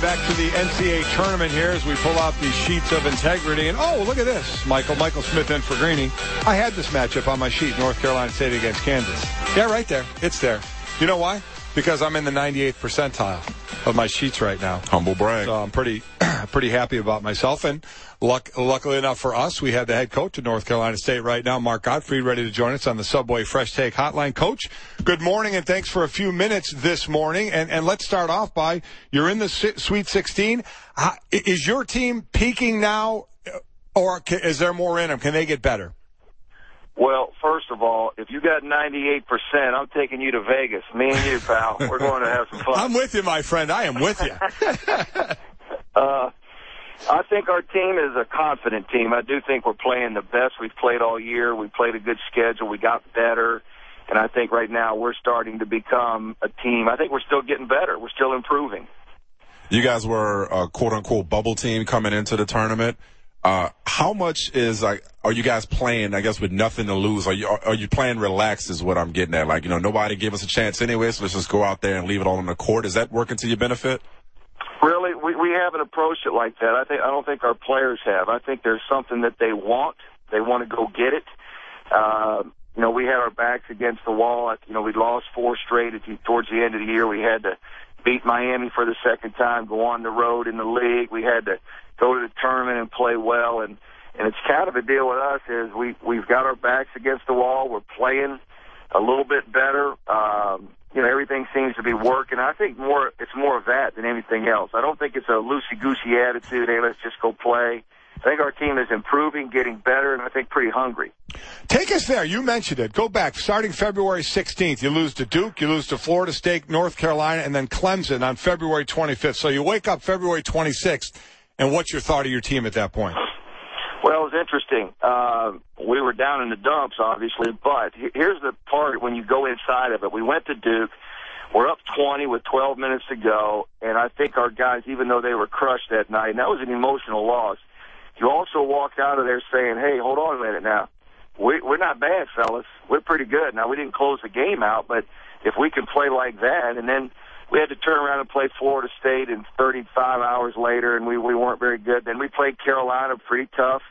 Welcome back to the NCAA tournament here as we pull out these sheets of integrity. And, oh, look at this. Michael Smith in for Greeny. I had this matchup on my sheet, North Carolina State against Kansas. Yeah, right there. It's there. You know why? Because I'm in the 98th percentile of my sheets right now. Humble brag. So I'm pretty happy about myself. And luckily enough for us, we have the head coach of North Carolina State right now, Mark Gottfried, ready to join us on the Subway Fresh Take Hotline. Coach, good morning, and thanks for a few minutes this morning. And let's start off by, you're in the Sweet 16. Is your team peaking now, or is there more in them? Can they get better? Well, first of all, if you got 98%, I'm taking you to Vegas. Me and you, pal. We're going to have some fun. I'm with you, my friend. I am with you. I think our team is a confident team. I do think we're playing the best we've played all year. We played a good schedule. We got better. And I think right now we're starting to become a team. I think we're still getting better. We're still improving. You guys were a quote-unquote bubble team coming into the tournament. How much are you guys playing, I guess, with nothing to lose? Are you playing relaxed is what I'm getting at? Like, nobody gave us a chance anyway, so let's just go out there and leave it all on the court. Is that working to your benefit? Really, we haven't approached it like that. I don't think our players have. I think there's something that they want. They want to go get it. We had our backs against the wall. We lost 4 straight towards the end of the year. We had to beat Miami for the second time, go on the road in the league. We had to go to the tournament and play well. And it's kind of a deal with us is we've got our backs against the wall. We're playing a little bit better. Everything seems to be working. I think it's more of that than anything else. I don't think it's a loosey-goosey attitude, hey, let's just go play. I think our team is improving, getting better, and I think pretty hungry. Take us there. You mentioned it. Go back. Starting February 16th, you lose to Duke, you lose to Florida State, North Carolina, and then Clemson on February 25th. So you wake up February 26th, and what's your thought of your team at that point? Well, it was interesting. We were down in the dumps, obviously, but here's the part when you go inside of it. We went to Duke. We're up 20 with 12 minutes to go, and I think our guys, even though they were crushed that night, and that was an emotional loss, you also walked out of there saying, hey, hold on a minute now. We're not bad, fellas. We're pretty good. Now, we didn't close the game out, but if we can play like that, and then we had to turn around and play Florida State in 35 hours later, and we weren't very good. Then we played Carolina pretty tough.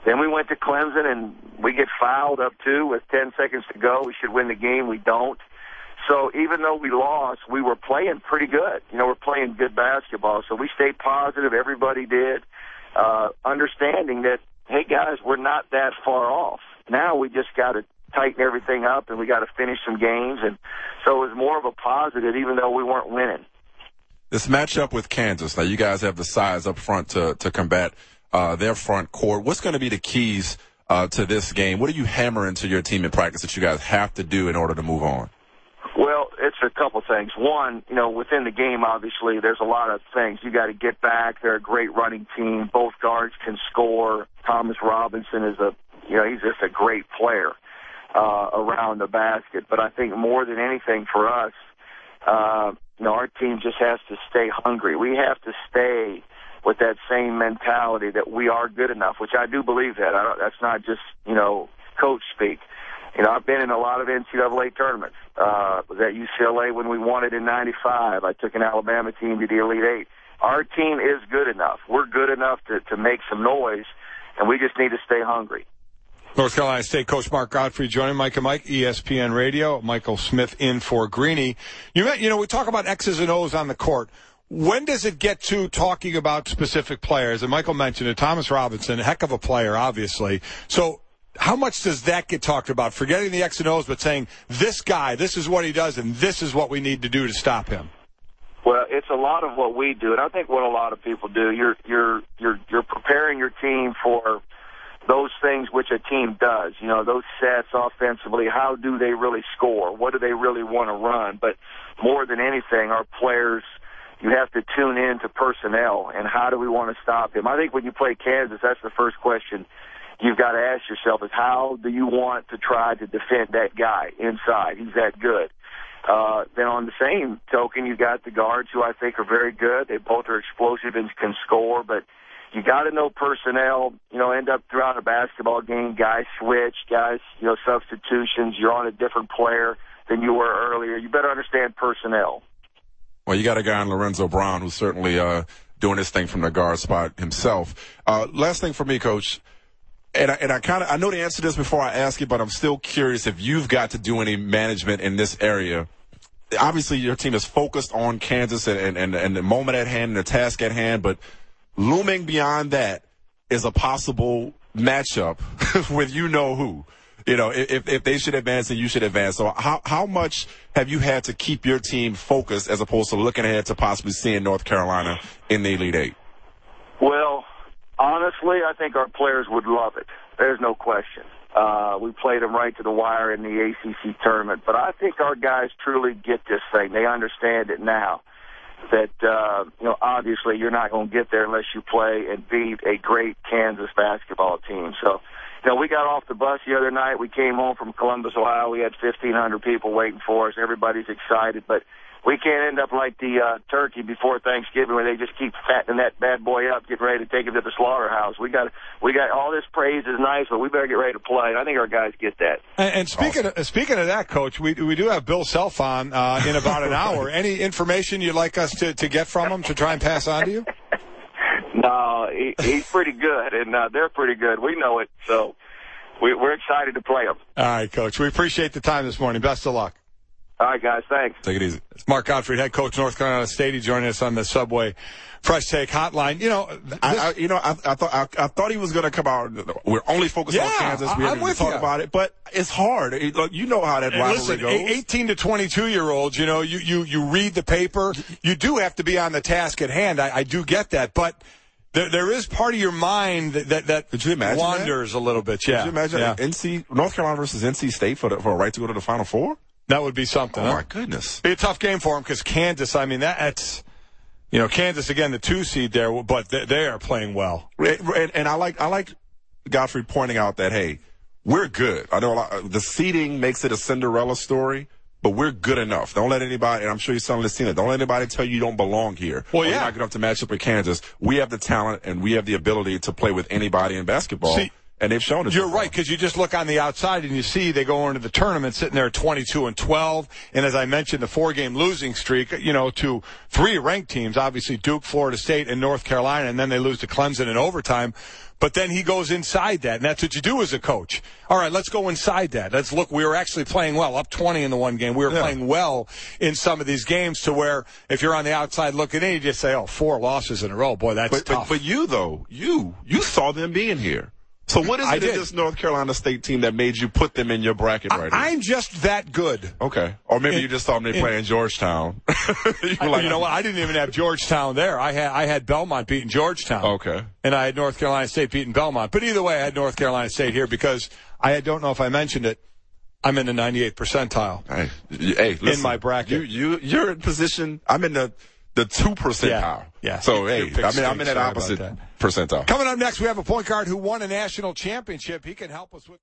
Then we went to Clemson, and we get fouled up 2 with 10 seconds to go. We should win the game. We don't. So even though we lost, we were playing pretty good. We're playing good basketball. So we stayed positive. Everybody did, understanding that, hey, guys, we're not that far off. Now we just got to tighten everything up, and we got to finish some games. And so it was more of a positive, even though we weren't winning. This matchup with Kansas, now you guys have the size up front to combat their front court. What's going to be the keys to this game? What do you hammer into your team in practice that you guys have to do in order to move on? Well, it's a couple things. One, within the game, obviously, there's a lot of things. You got to get back. They're a great running team. Both guards can score. Thomas Robinson is he's just a great player around the basket. But I think more than anything for us, our team just has to stay hungry. We have to stay with that same mentality that we are good enough, which I do believe that. That's not just, coach speak. I've been in a lot of NCAA tournaments. I was at UCLA when we won it in 95. I took an Alabama team to the Elite Eight. Our team is good enough. We're good enough to make some noise, and we just need to stay hungry. North Carolina State coach Mark Gottfried joining Mike and Mike, ESPN Radio. Michael Smith in for Greeny. We talk about X's and O's on the court. When does it get to talking about specific players? And Michael mentioned it, Thomas Robinson, a heck of a player, obviously. So how much does that get talked about? Forgetting the X and O's, but saying, this guy, this is what he does, and this is what we need to do to stop him. Well, it's a lot of what we do, and I think what a lot of people do, you're preparing your team for those things which a team does. Those sets offensively, how do they really score? What do they really want to run? But more than anything, our players, you have to tune in to personnel and how do we want to stop him. I think when you play Kansas, that's the first question you've got to ask yourself is how do you want to try to defend that guy inside? He's that good. Then on the same token, you got the guards who I think are very good. They both are explosive and can score, but you got to know personnel. End up throughout a basketball game, guys switch, guys, substitutions. You're on a different player than you were earlier. You better understand personnel. Well, you got a guy in Lorenzo Brown who's certainly doing his thing from the guard spot himself. Last thing for me, Coach, and I know the answer to this before I ask it, but I'm still curious if you've got to do any management in this area. Obviously, your team is focused on Kansas and the moment at hand and the task at hand, but looming beyond that is a possible matchup with you-know-who. You know, if they should advance, then you should advance. So how much have you had to keep your team focused as opposed to looking ahead to possibly seeing North Carolina in the Elite Eight? Well, honestly, I think our players would love it. There's no question. We played them right to the wire in the ACC tournament. But I think our guys truly get this thing. They understand it now that, obviously you're not going to get there unless you play and beat a great Kansas basketball team. So, we got off the bus the other night. We came home from Columbus, Ohio. We had 1,500 people waiting for us. Everybody's excited. But we can't end up like the turkey before Thanksgiving where they just keep fattening that bad boy up, getting ready to take him to the slaughterhouse. We got all this praise is nice, but we better get ready to play. I think our guys get that. And speaking of that, Coach, we do have Bill Self on in about an hour. Any information you'd like us to get from him to try and pass on to you? No, he's pretty good, and they're pretty good. We know it, so we're excited to play them. All right, Coach. We appreciate the time this morning. Best of luck. All right, guys. Thanks. Take it easy. It's Mark Gottfried, head coach, North Carolina State. He's joining us on the Subway Fresh Take Hotline. I thought he was going to come out. We're only focused on Kansas. We haven't talked about it, but it's hard. You know how that rivalry goes. 18 to 22-year-olds. You read the paper. You do have to be on the task at hand. I do get that, but. There is part of your mind that Could you imagine wanders a little bit. Yeah. Could you imagine North Carolina versus NC State for a right to go to the Final Four? That would be something. Oh, my goodness. Be a tough game for them because Kansas, that's Kansas, again, the 2 seed there, but they are playing well. And I like Gottfried pointing out that, hey, we're good. I know the seeding makes it a Cinderella story. But we're good enough. Don't let anybody, and I'm sure you're telling this team that, don't let anybody tell you don't belong here. Well, You're not good enough to match up with Kansas. We have the talent and we have the ability to play with anybody in basketball. See, and they've shown it. You're right, because you just look on the outside and you see they go into the tournament sitting there at 22-12. And as I mentioned, the 4-game losing streak, to 3 ranked teams, obviously Duke, Florida State, and North Carolina, and then they lose to Clemson in overtime. But then he goes inside that, and that's what you do as a coach. All right, let's go inside that. Let's look. We were actually playing well, up 20 in the one game. We were playing well in some of these games to where if you're on the outside looking in, you just say, 4 losses in a row. Boy, that's tough. But you, though, you saw them being here. So what is it in this North Carolina State team that made you put them in your bracket right now? I'm just that good. Okay. Or maybe you just saw them playing Georgetown. You know what? I didn't even have Georgetown there. I had Belmont beating Georgetown. Okay. And I had North Carolina State beating Belmont. But either way, I had North Carolina State here because I don't know if I mentioned it. I'm in the 98th percentile. Hey, listen, in my bracket. You're in position. I'm in the 2 percentile. Yeah. So, I'm in that opposite percentile. Coming up next, we have a point guard who won a national championship. He can help us with